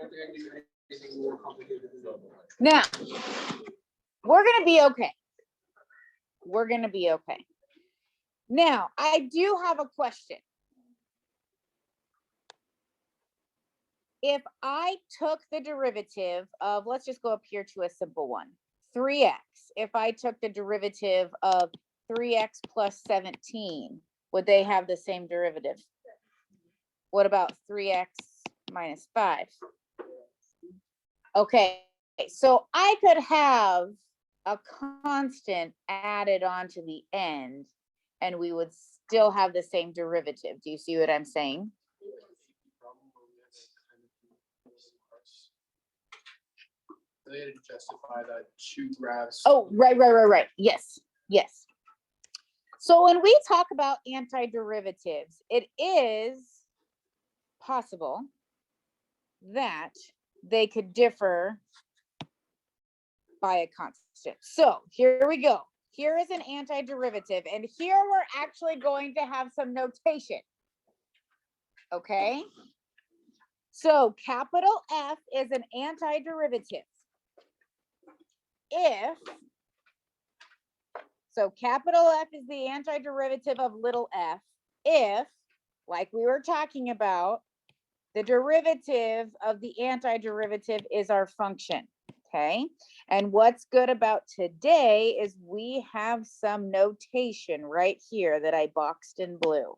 don't think I can do anything more complicated than that. Now, we're going to be okay. We're going to be okay. Now, I do have a question. If I took the derivative of, let's just go up here to a simple one, 3x. If I took the derivative of 3x plus 17, would they have the same derivative? What about 3x minus 5? Okay, so I could have a constant added on to the end, and we would still have the same derivative. Do you see what I'm saying? They had to justify that 2 graphs. Oh, right. Yes. So when we talk about antiderivatives, it is possible that they could differ by a constant. So here we go. Here is an antiderivative, and here we're actually going to have some notation. Okay? So capital F is an antiderivative. So capital F is the antiderivative of little f if, like we were talking about, the derivative of the antiderivative is our function, okay? And what's good about today is we have some notation right here that I boxed in blue.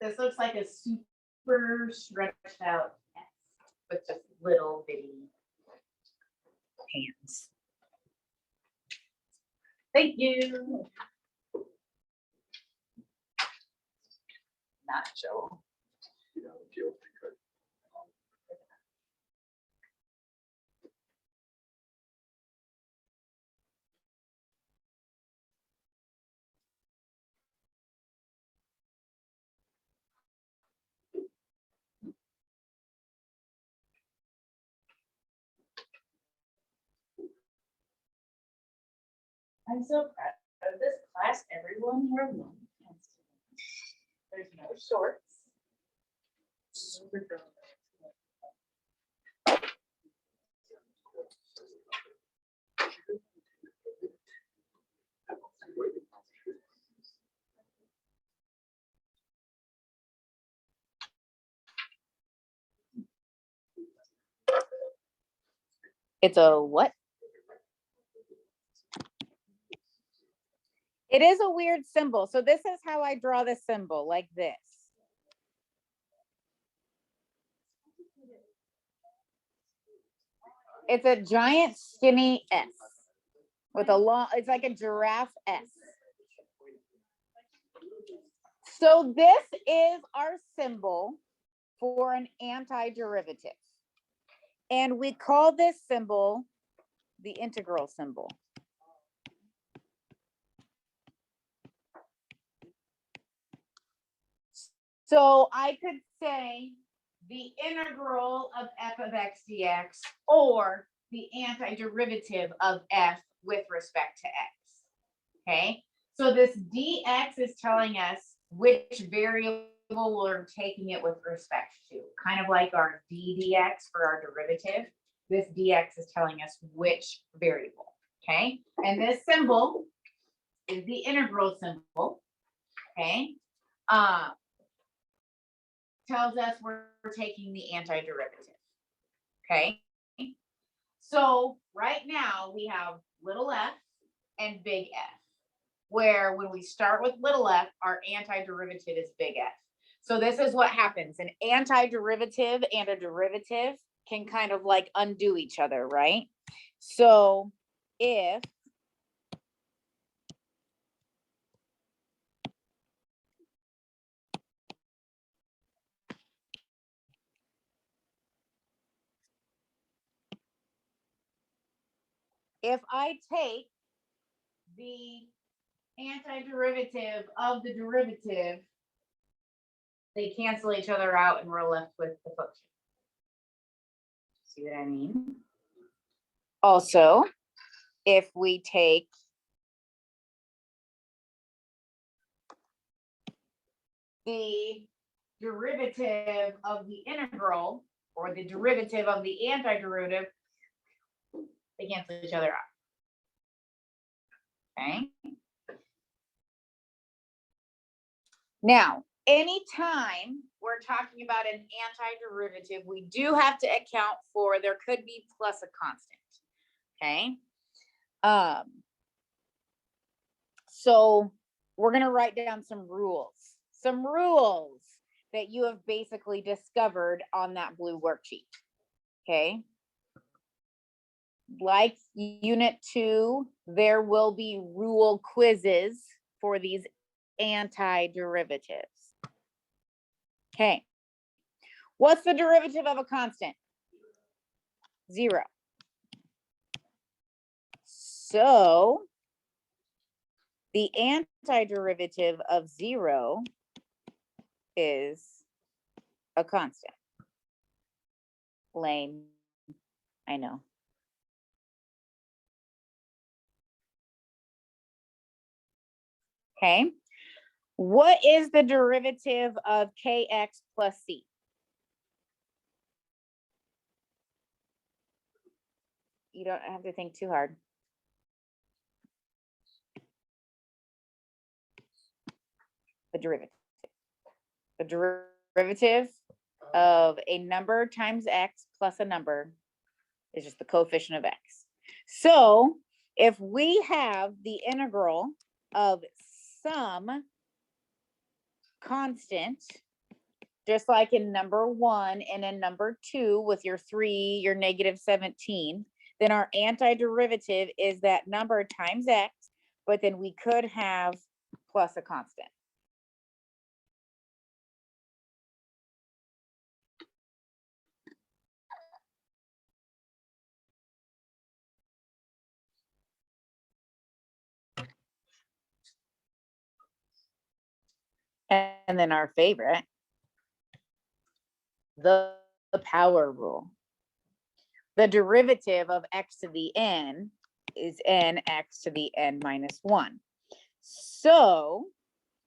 This looks like a super stretched out S with just little bitty hands. Thank you. Not Joe. Yeah, feel pretty good. I'm so proud of this class. Everyone wore long pants. There's no shorts. It's a what? It is a weird symbol. So this is how I draw the symbol, like this. It's a giant skinny S with a long, it's like a giraffe S. So this is our symbol for an antiderivative. And we call this symbol the integral symbol. So I could say the integral of f of x dx or the antiderivative of f with respect to x. Okay, so this dx is telling us which variable we're taking it with respect to, kind of like our ddx for our derivative. This dx is telling us which variable. Okay, and this symbol is the integral symbol. Okay. Tells us we're taking the antiderivative. Okay. So right now we have little f and big F, where when we start with little f, our antiderivative is big F. So this is what happens. An antiderivative and a derivative can kind of like undo each other, right? So if if I take the antiderivative of the derivative, they cancel each other out and we're left with the function. See what I mean? Also, if we take the derivative of the integral or the derivative of the antiderivative, they cancel each other out. Okay. Now, anytime we're talking about an antiderivative, we do have to account for, there could be plus a constant. Okay. So we're going to write down some rules that you have basically discovered on that blue worksheet. Okay. Like unit 2, there will be rule quizzes for these antiderivatives. Okay. What's the derivative of a constant? 0. So the antiderivative of 0 is a constant. Lame, I know. Okay. What is the derivative of kx plus c? You don't have to think too hard. The derivative. The derivative of a number times x plus a number is just the coefficient of x. So if we have the integral of some constant, just like in number 1 and in number 2 with your 3, your negative 17, then our antiderivative is that number times x, but then we could have plus a constant. And then our favorite, the power rule. The derivative of x to the n is nx to the n minus 1. So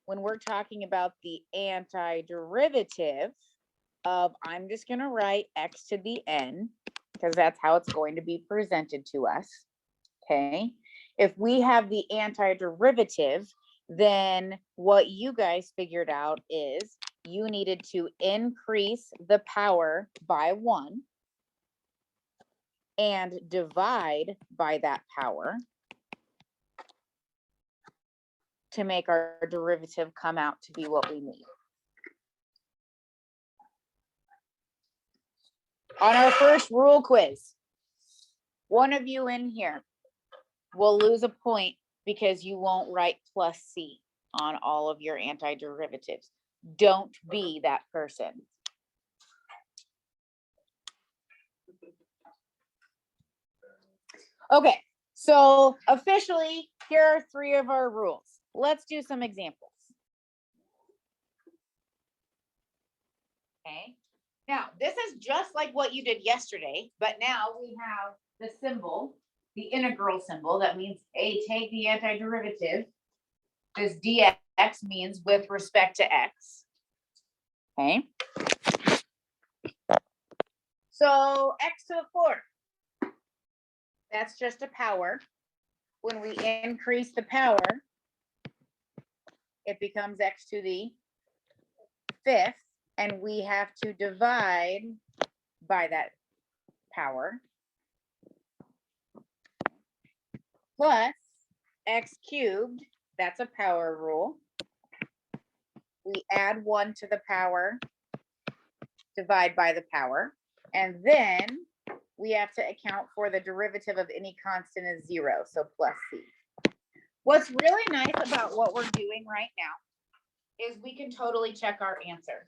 when we're talking about the antiderivative of, I'm just going to write x to the n because that's how it's going to be presented to us. Okay. If we have the antiderivative, then what you guys figured out is you needed to increase the power by 1 and divide by that power to make our derivative come out to be what we need. On our first rule quiz, one of you in here will lose a point because you won't write plus C on all of your antiderivatives. Don't be that person. Okay, so officially, here are 3 of our rules. Let's do some examples. Okay, now this is just like what you did yesterday, but now we have the symbol, the integral symbol. That means take the antiderivative. This dx means with respect to x. Okay. So x to the 4th. That's just a power. When we increase the power, it becomes x to the 5th, and we have to divide by that power. Plus x cubed, that's a power rule. We add 1 to the power, divide by the power, and then we have to account for the derivative of any constant is 0, so plus C. What's really nice about what we're doing right now is we can totally check our answer.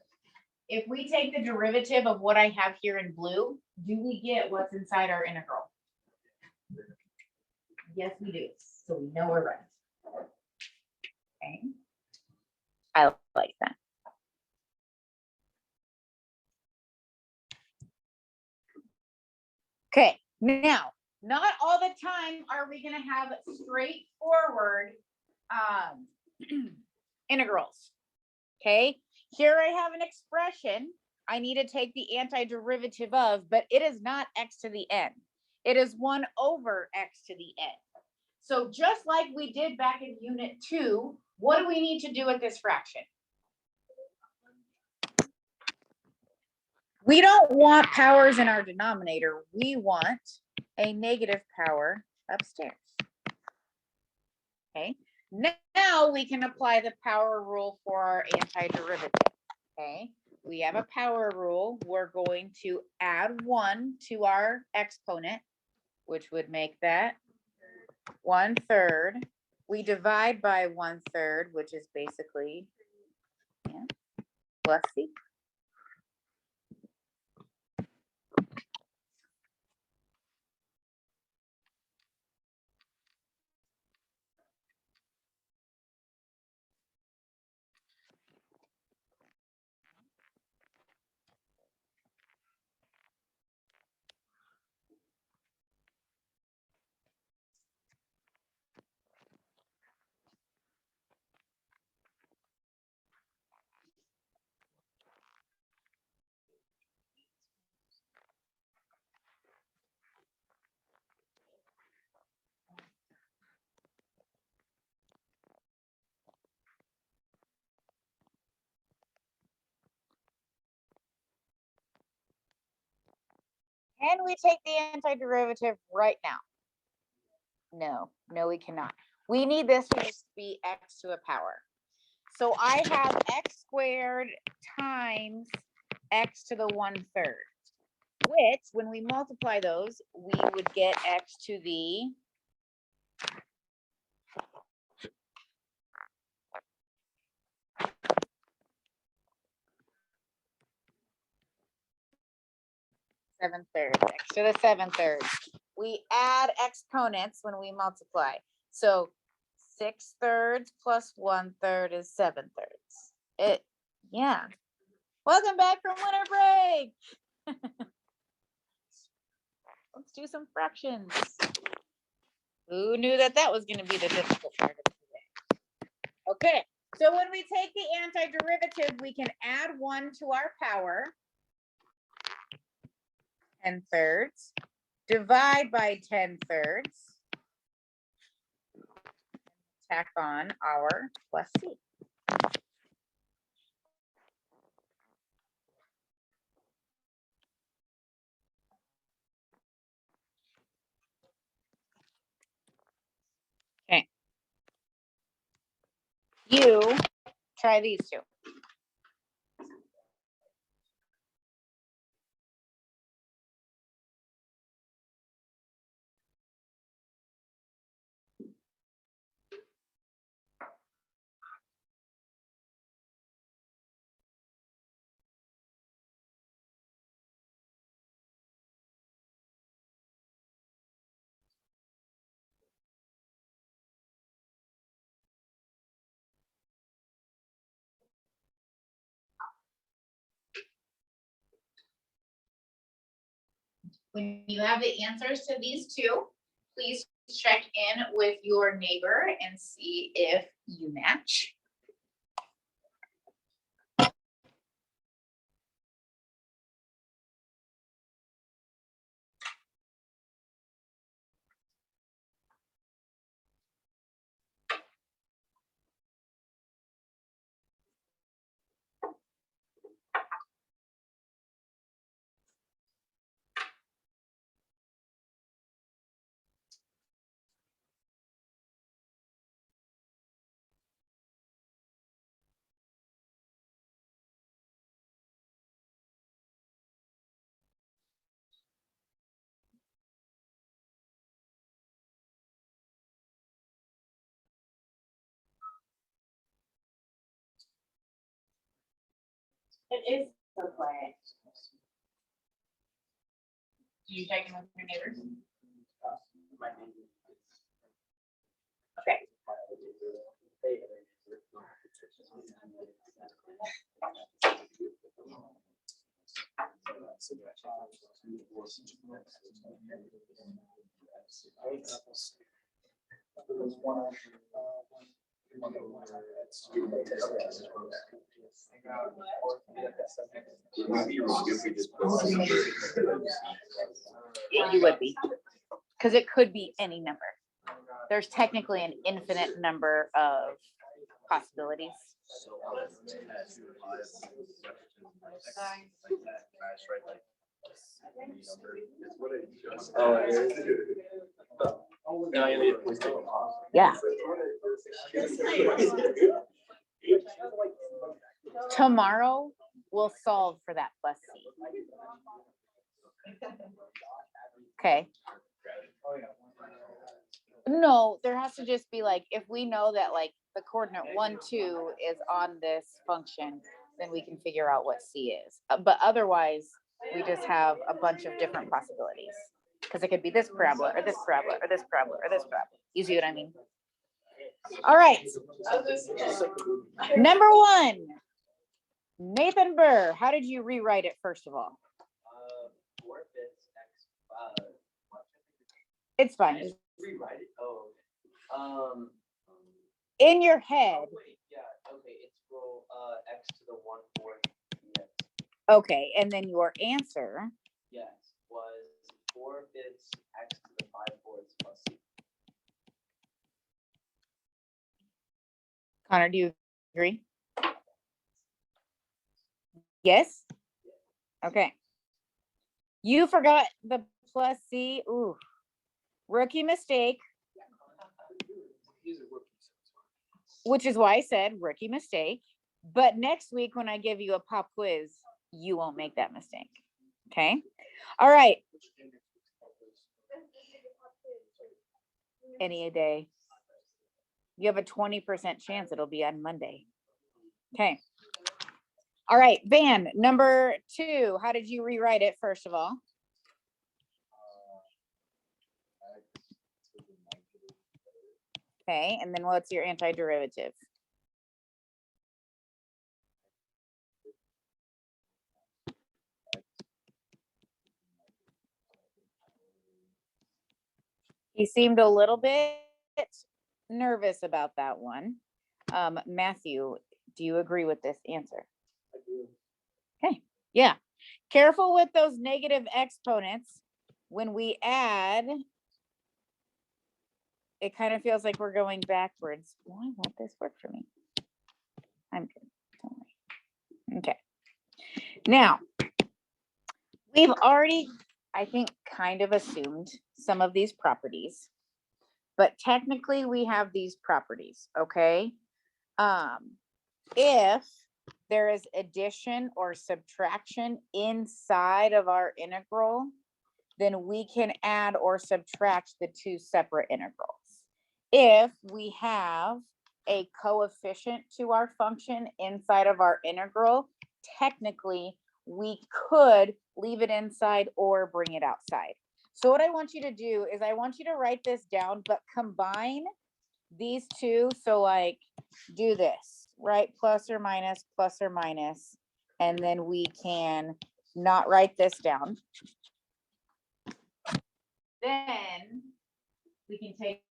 If we take the derivative of what I have here in blue, do we get what's inside our integral? Yes, we do. So we know we're right. Okay. I like that. Okay, now, not all the time are we gonna have straightforward integrals. Okay, here I have an expression I need to take the antiderivative of, but it is not x to the n. It is 1 over x to the n. So just like we did back in unit 2, what do we need to do with this fraction? We don't want powers in our denominator. We want a negative power upstairs. Okay, now we can apply the power rule for our antiderivative. Okay, we have a power rule. We're going to add 1 to our exponent, which would make that 1/3. We divide by 1/3, which is basically plus c. Can we take the antiderivative right now? No, we cannot. We need this to just be x to a power. So I have x squared times x to the 1/3, which when we multiply those, we would get x to the 7/3, x to the 7/3. We add exponents when we multiply. So 6/3 plus 1/3 is 7/3. Yeah. Welcome back from winter break. Let's do some fractions. Who knew that was going to be the difficult part of today? Okay, so when we take the antiderivative, we can add 1 to our power, 10/3, divide by 10/3, tack on our plus c. Okay. You try these two. When you have the answers to these two, please check in with your neighbor and see if you match. It is so quiet. Do you check in with your neighbors? Okay. You would be, because it could be any number. There's technically an infinite number of possibilities. Yeah. Tomorrow we'll solve for that plus C. Okay. No, there has to just be like, if we know that like the coordinate 1, 2 is on this function, then we can figure out what C is. But otherwise, we just have a bunch of different possibilities. Because it could be this parabola, or this parabola, or this parabola, or this parabola. You see what I mean? All right. Number 1. Nathan Burr, how did you rewrite it first of all? It's fine. Just Rewrite it. in your head. Yeah. Okay. It's roll x to the 1/4. Yes. Okay, and then your answer. Yes. Was 4/5 x to the 5/4 plus c. Connor, do you agree? Yes? Okay. You forgot the plus C. Ooh. Rookie mistake. Which is why I said rookie mistake. But next week when I give you a pop quiz, you won't make that mistake. Okay? All right. Any day. You have a 20% chance it'll be on Monday. Okay. All right, Van, number 2. How did you rewrite it first of all? Okay, and then what's your antiderivative? He seemed a little bit nervous about that one. Matthew, do you agree with this answer? I do. Okay, yeah. Careful with those negative exponents. When we add, it kind of feels like we're going backwards. Why won't this work for me? I'm good. Don't worry. Okay. Now, we've already, I think, kind of assumed some of these properties, but technically we have these properties, okay? If there is addition or subtraction inside of our integral, then we can add or subtract the two separate integrals. If we have a coefficient to our function inside of our integral, technically we could leave it inside or bring it outside. So what I want you to do is I want you to write this down, but combine these two. So like do this, right? Plus or minus, and then we can not write this down. Then we can take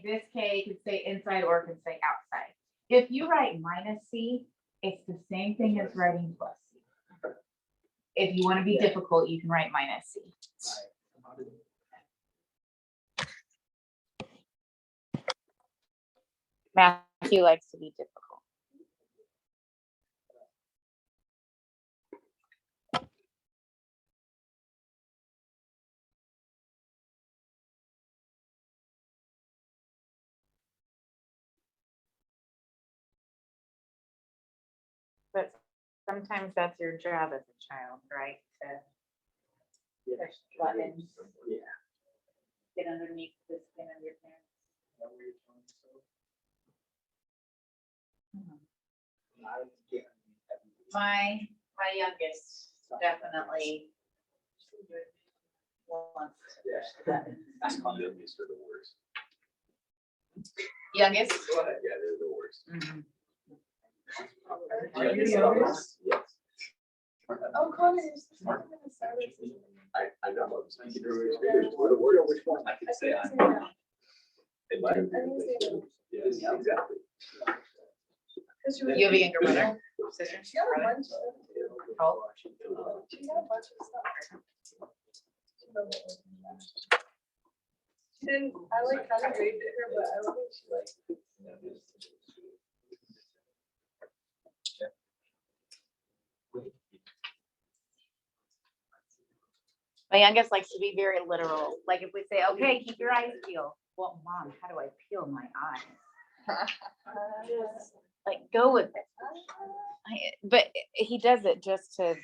this K, can stay inside or can stay outside. If you write minus C, it's the same thing as writing plus C. If you want to be difficult, you can write minus C. Matthew likes to be difficult. But sometimes that's your job as a child, right? To push buttons, get underneath the skin of your pants. My youngest definitely wants to push the button. That's the worst. Youngest? Go ahead, yeah, they're the worst. Mhm. Are you the youngest? Yes. Oh, Connor. I know. We're the word, which one? I can say I. In my opinion, yes, exactly. You have a younger brother? Sister? She had a Brother? bunch of, How old? she had a bunch of stuff. She didn't, I like kind of graded her, but I don't think she like. My youngest likes to be very literal. Like if we say, okay, keep your eyes peeled. Well, Mom, how do I peel my eyes? Like, go with it. But he does it just to.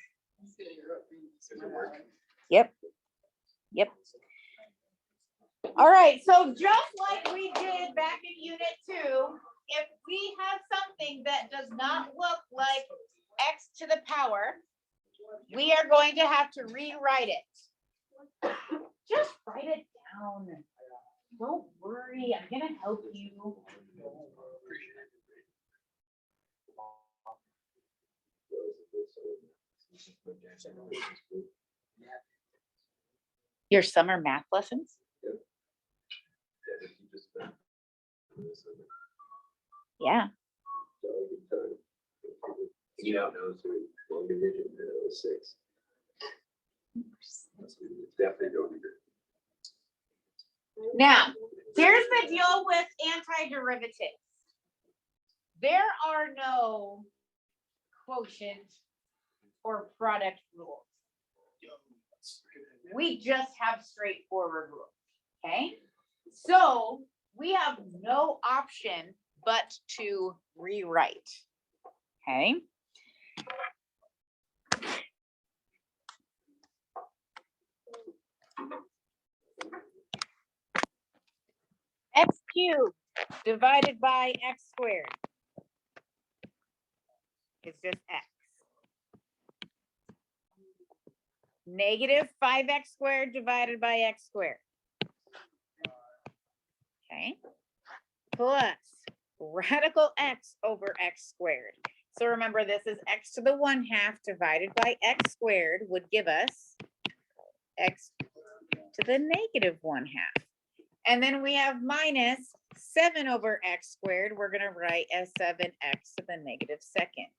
Yep. Yep. All right, so just like we did back in Unit 2, if we have something that does not look like x to the power, we are going to have to rewrite it. Just write it down. Don't worry, I'm gonna help you. Your summer math lessons? Yeah. You don't know, so long division, it was 6. Definitely don't need it. Now, here's the deal with anti-derivatives. There are no quotient or product rules. We just have straightforward rules, okay? So we have no option but to rewrite, okay? X cubed divided by x squared is just x. Negative 5x squared divided by x squared. Okay. Plus radical x over x squared. So remember, this is x to the 1/2 divided by x squared would give us x to the negative 1/2. And then we have minus 7 over x squared. We're going to write as 7x to the negative 2nd.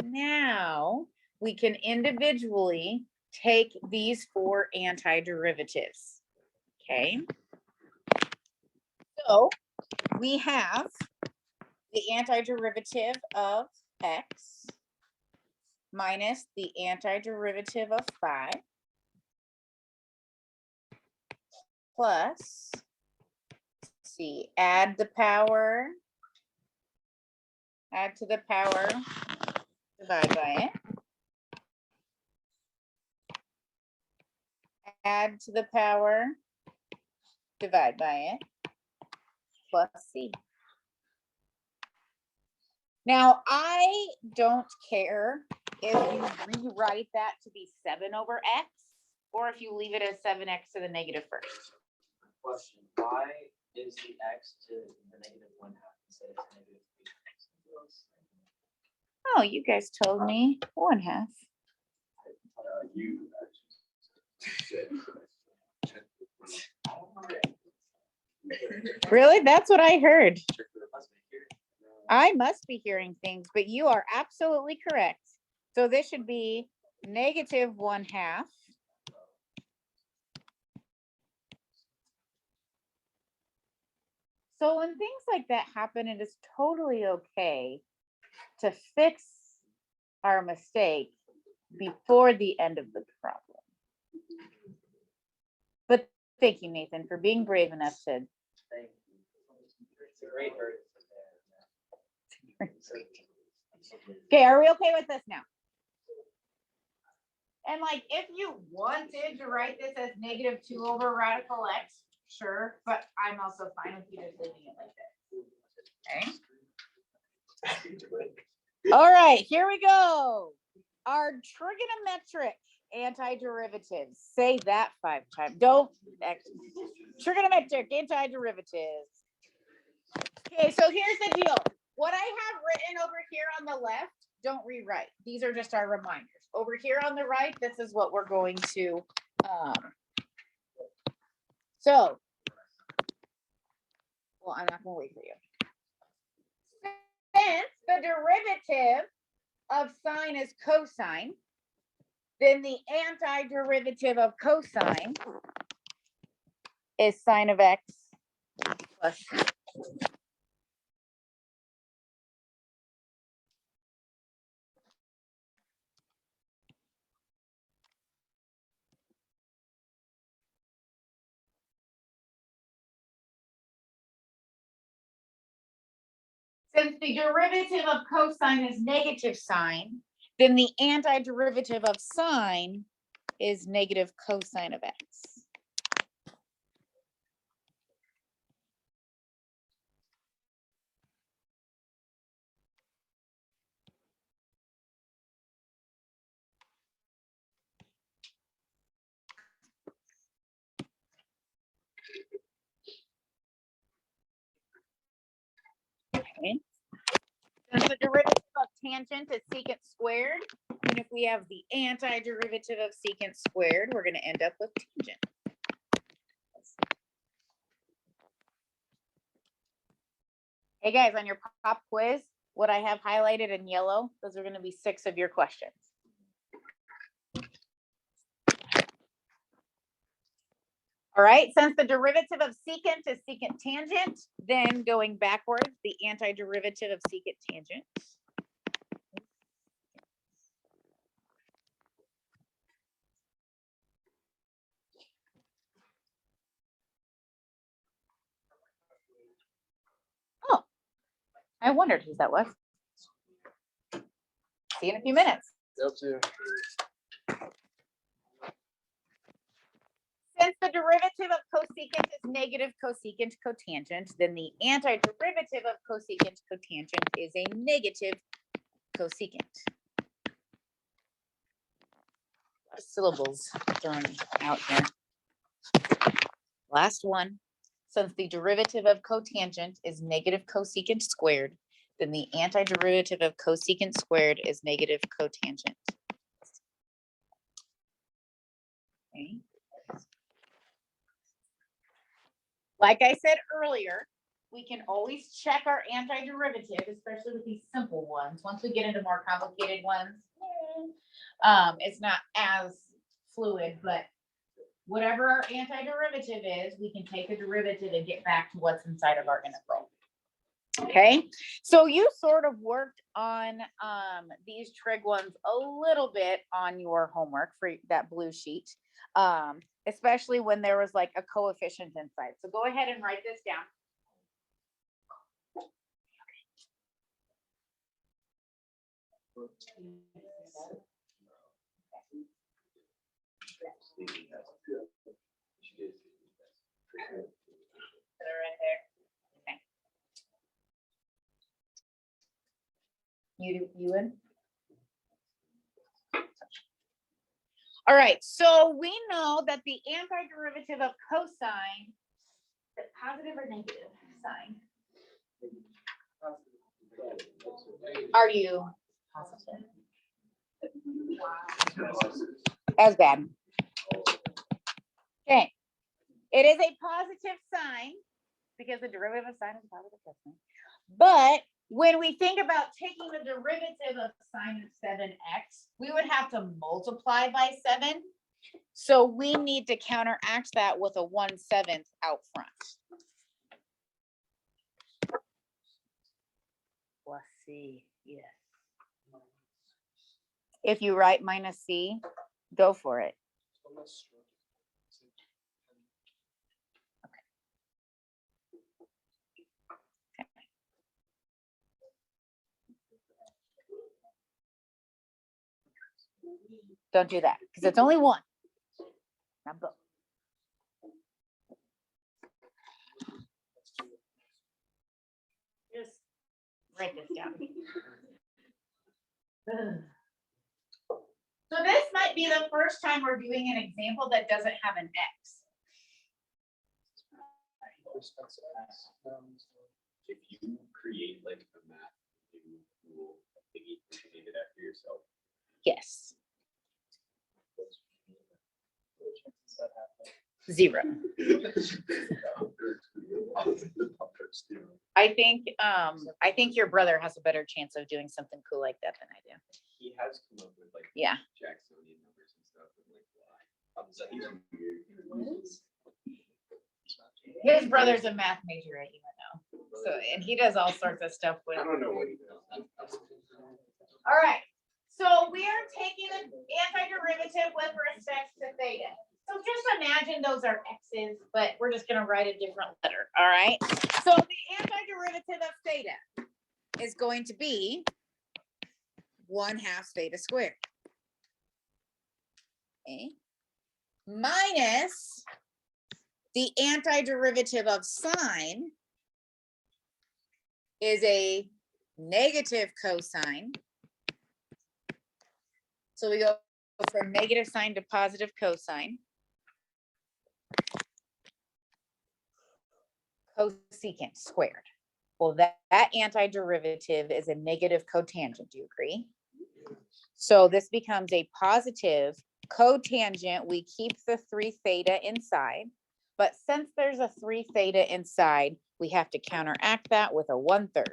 Now we can individually take these 4 anti-derivatives. Okay. So we have the antiderivative of x minus the antiderivative of 5 plus, let's see, add to the power, divide by it. Add to the power, divide by it, plus c. Now, I don't care if you rewrite that to be 7 over x, or if you leave it as 7x to the negative 1st. Question, why is the x to the negative 1/2 instead of negative 3x? Oh, you guys told me 1/2. You Really? That's what I heard. I must be hearing things, but you are absolutely correct. So this should be negative 1/2. So when things like that happen, it is totally okay to fix our mistake before the end of the problem. But thank you, Nathan, for being brave enough to. Thank you. It's a great word. Okay, are we okay with this now? And like, if you wanted to write this as negative 2 over radical x, sure, but I'm also fine with you just leaving it like this. Okay. All right, here we go. Our trigonometric antiderivatives. Say that 5 times. Don't. Trigonometric antiderivatives. Okay, so here's the deal. What I have written over here on the left, don't rewrite. These are just our reminders. Over here on the right, this is what we're going to, so, well, I'm not gonna wait for you. Since the derivative of sine is cosine, then the antiderivative of cosine is sine of x plus c. Since the derivative of cosine is negative sine, then the antiderivative of sine is negative cosine of x. Okay. Since the derivative of tangent is secant squared, and if we have the antiderivative of secant squared, we're going to end up with tangent. Hey guys, on your pop quiz, what I have highlighted in yellow, those are going to be 6 of your questions. All right, since the derivative of secant is secant tangent, then going backwards, the antiderivative of secant tangent. Oh, I wondered who that was. See you in a few minutes. Yep, too. Since the derivative of cosecant is negative cosecant cotangent, then the antiderivative of cosecant cotangent is a negative cosecant. A lot of syllables thrown out here. Last one. Since the derivative of cotangent is negative cosecant squared, then the antiderivative of cosecant squared is negative cotangent. Okay. Like I said earlier, we can always check our antiderivative, especially with these simple ones. Once we get into more complicated ones, it's not as fluid, but whatever our antiderivative is, we can take a derivative and get back to what's inside of our integral. Okay, so you sort of worked on these trig ones a little bit on your homework for that blue sheet, especially when there was like a coefficient inside. So go ahead and write this down. They're right there. Okay. You in? All right, so we know that the antiderivative of cosine, is it positive or negative sine? Are you positive? As bad. Okay, it is a positive sign because the derivative of sine is positive cosine. But when we think about taking the derivative of sine of 7x, we would have to multiply by 7. So we need to counteract that with a 1/7 out front. Plus c, yes. If you write minus c, go for it. Don't do that because it's only one. Now go. Just write this down. So this might be the first time we're doing an example that doesn't have an x. if you create like a math new rule thingy, you can name it after yourself. Yes. 0. I think your brother has a better chance of doing something cool like that than I do. He has come up with like Yeah. Jacksonian numbers and stuff. And like, why? He's weird. His brother's a math major at UNO. So, and he does all sorts of stuff with. I don't know what he does. All right. So we are taking an antiderivative with respect to theta. So just imagine those are x's, but we're just going to write a different letter. All right. So the antiderivative of theta is going to be 1/2 theta squared. Okay. Minus the antiderivative of sine is a negative cosine. So we go from negative sine to positive cosine. Cosecant squared. Well, that antiderivative is a negative cotangent. Do you agree? So this becomes a positive cotangent. We keep the 3 theta inside, but since there's a 3 theta inside, we have to counteract that with a 1/3.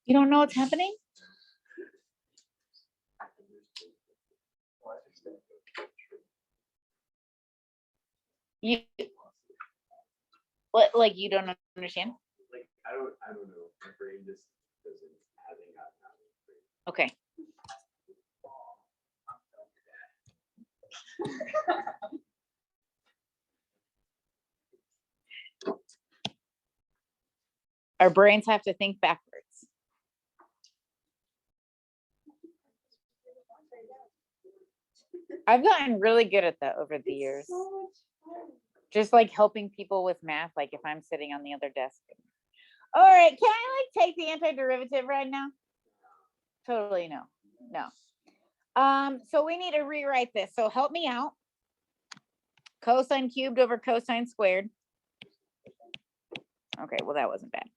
You don't know what's happening? You what, like you don't understand? Like I don't know. My brain just doesn't hasn't gotten out of it. Okay. Our brains have to think backwards. I've gotten really good at that over the years. Just like helping people with math, like if I'm sitting on the other desk. All right, can I like take the antiderivative right now? Totally no. No. So we need to rewrite this. So help me out. Cosine cubed over cosine squared. Okay, well that wasn't bad.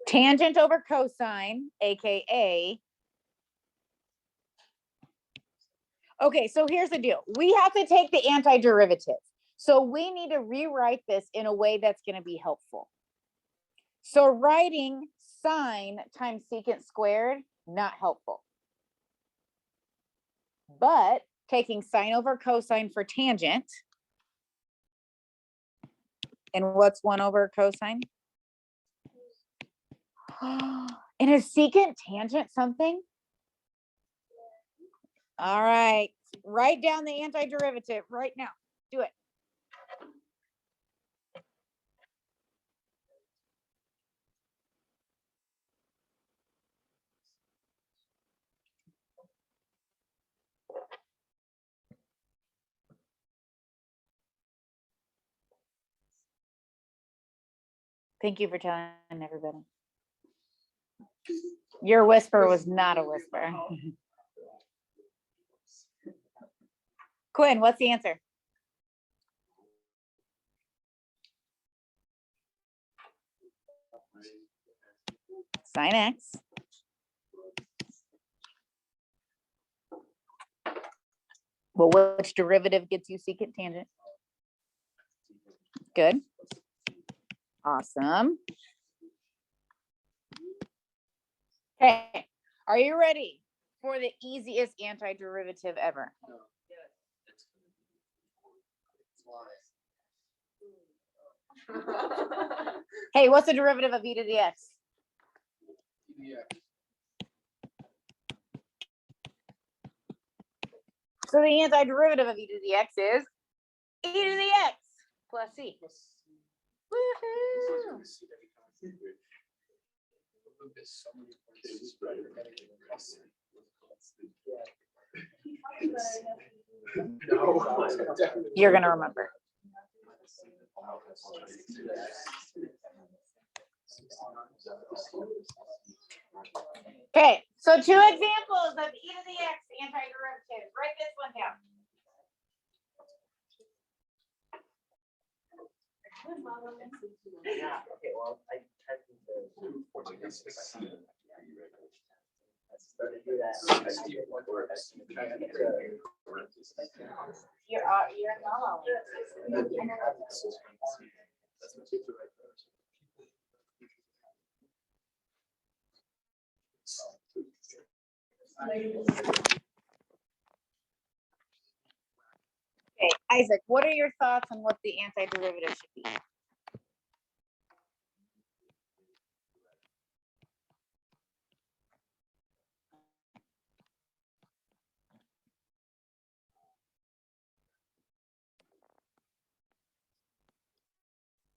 Tangent over cosine, aka. Okay, so here's the deal. We have to take the antiderivative. So we need to rewrite this in a way that's going to be helpful. So writing sine times secant squared, not helpful. But taking sine over cosine for tangent. And what's 1 over cosine? And is secant tangent something? All right, write down the antiderivative right now. Do it. Thank you for telling everybody. Your whisper was not a whisper. Quinn, what's the answer? Sine x. Well, which derivative gets you secant tangent? Good. Awesome. Okay, are you ready for the easiest antiderivative ever? Hey, what's the derivative of e to the x? Yeah. So the antiderivative of e to the x is e to the x plus c. Woohoo! No, definitely. You're gonna remember. Okay, so 2 examples of e to the x antiderivative. Write this one down. Yeah, okay, well, I tried to start to do that. You're no. Okay, Isaac, what are your thoughts on what the antiderivative should be?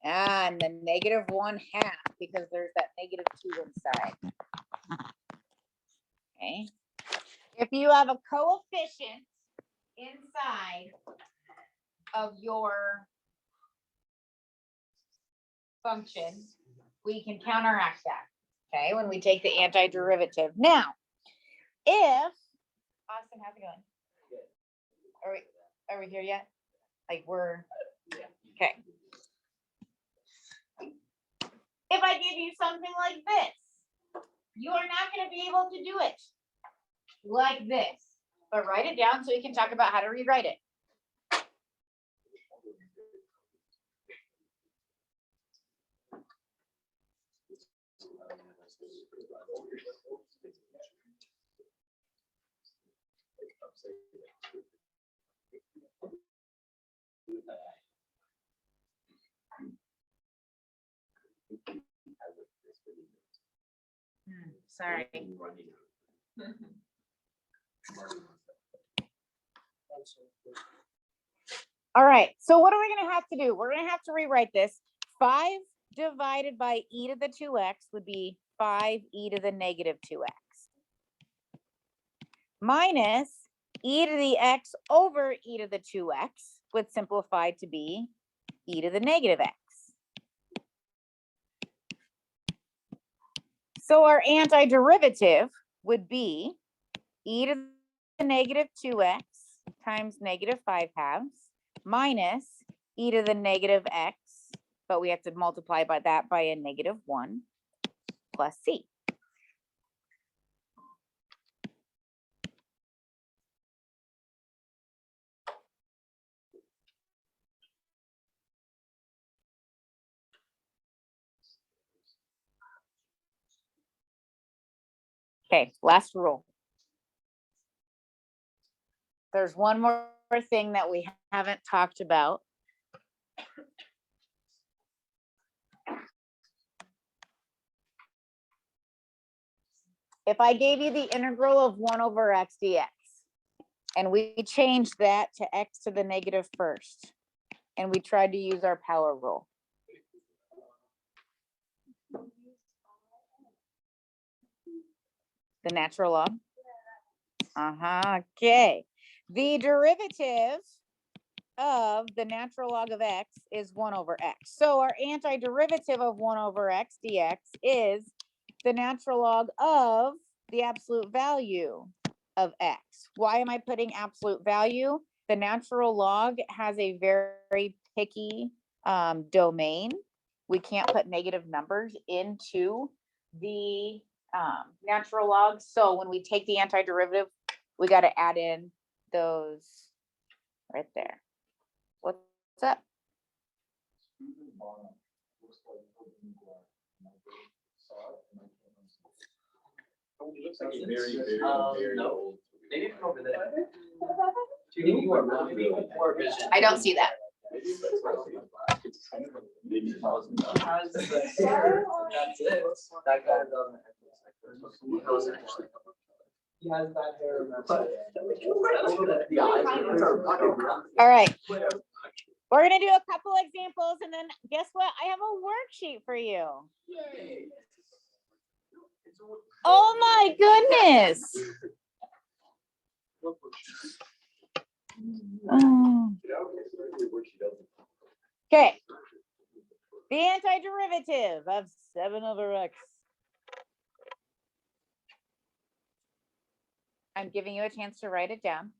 And the -1/2, because there's that -2 inside. Okay. If you have a coefficient inside of your function, we can counteract that. Okay, when we take the antiderivative. Now, if Austin, how's it going? Are we here yet? Like we're okay. If I give you something like this, you are not going to be able to do it like this, but write it down so we can talk about how to rewrite it. Sorry. All right, so what are we going to have to do? We're going to have to rewrite this. 5 divided by e to the 2x would be 5e to the -2x. Minus e to the x over e to the 2x would simplify to be e to the -x. So our antiderivative would be e to the -2x times -5/2 minus e to the -x, but we have to multiply by that by a -1 plus c. Okay, last rule. There's one more thing that we haven't talked about. If I gave you the integral of 1 over x dx, and we changed that to x to the negative first, and we tried to use our power rule. The natural log? Okay. The derivative of the natural log of x is 1 over x. So our antiderivative of 1 over x dx is the natural log of the absolute value of x. Why am I putting absolute value? The natural log has a very picky domain. We can't put negative numbers into the natural log. So when we take the antiderivative, we got to add in those right there. What's up? Looks like a very, very no. old. Maybe from over there. Maybe you are maybe more vision. I don't see that. Maybe thousand. That's it. That guy's on the actually. He has that hair. All right. We're going to do a couple examples and then guess what? I have a worksheet for you. Oh my goodness. Okay. The antiderivative of 7/x. I'm giving you a chance to write it down.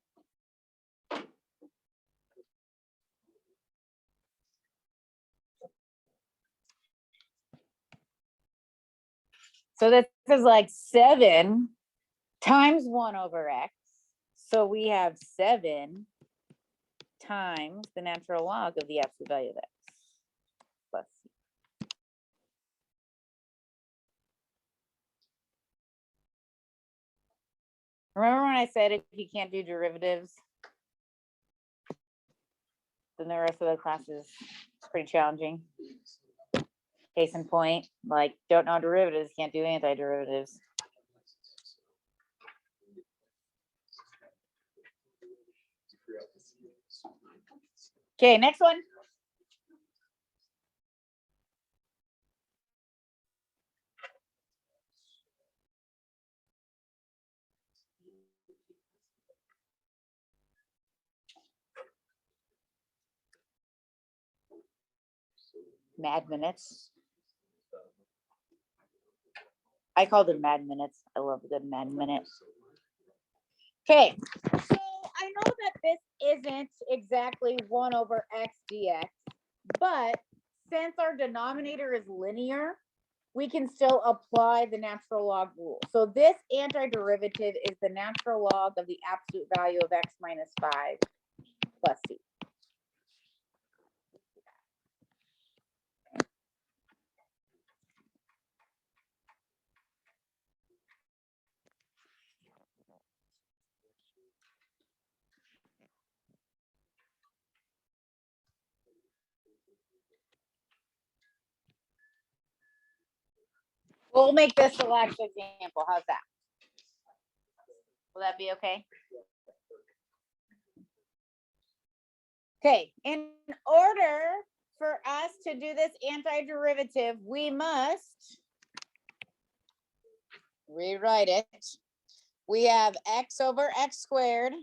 So this is like 7 times 1/x. So we have 7 times the natural log of the absolute value of x plus c. Remember when I said if you can't do derivatives, then the rest of the class is pretty challenging. Case in point, like don't know derivatives, can't do antiderivatives. Okay, next one. Mad minutes. I call them mad minutes. I love a good mad minute. Okay, so I know that this isn't exactly 1/x dx, but since our denominator is linear, we can still apply the natural log rule. So this antiderivative is the natural log of the absolute value of x minus 5 plus c. We'll make this the last example. How's that? Will that be okay? Okay, in order for us to do this antiderivative, we must rewrite it. We have x over x squared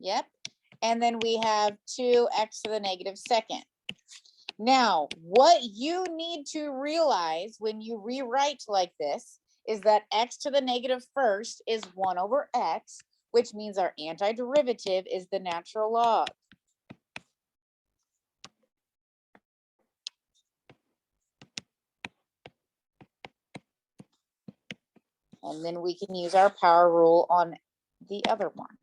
Yep. And then we have 2x to the negative second. Now, what you need to realize when you rewrite like this is that x to the negative first is 1/x, which means our antiderivative is the natural log. And then we can use our power rule on the other one.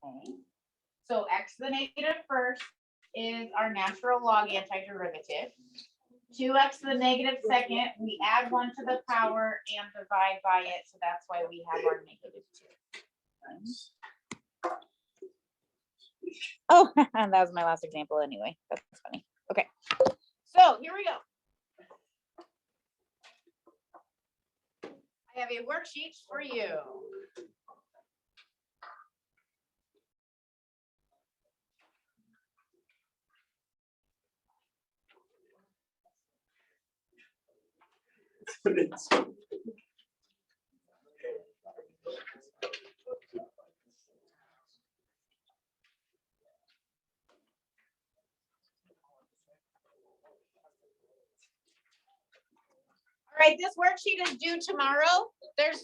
Okay. So x to the negative first is our natural log antiderivative. 2x to the negative second, we add 1 to the power and divide by it. So that's why we have our -2. Oh, that was my last example anyway. That's funny. Okay. So here we go. I have a worksheet for you. All right, this worksheet is due tomorrow. There's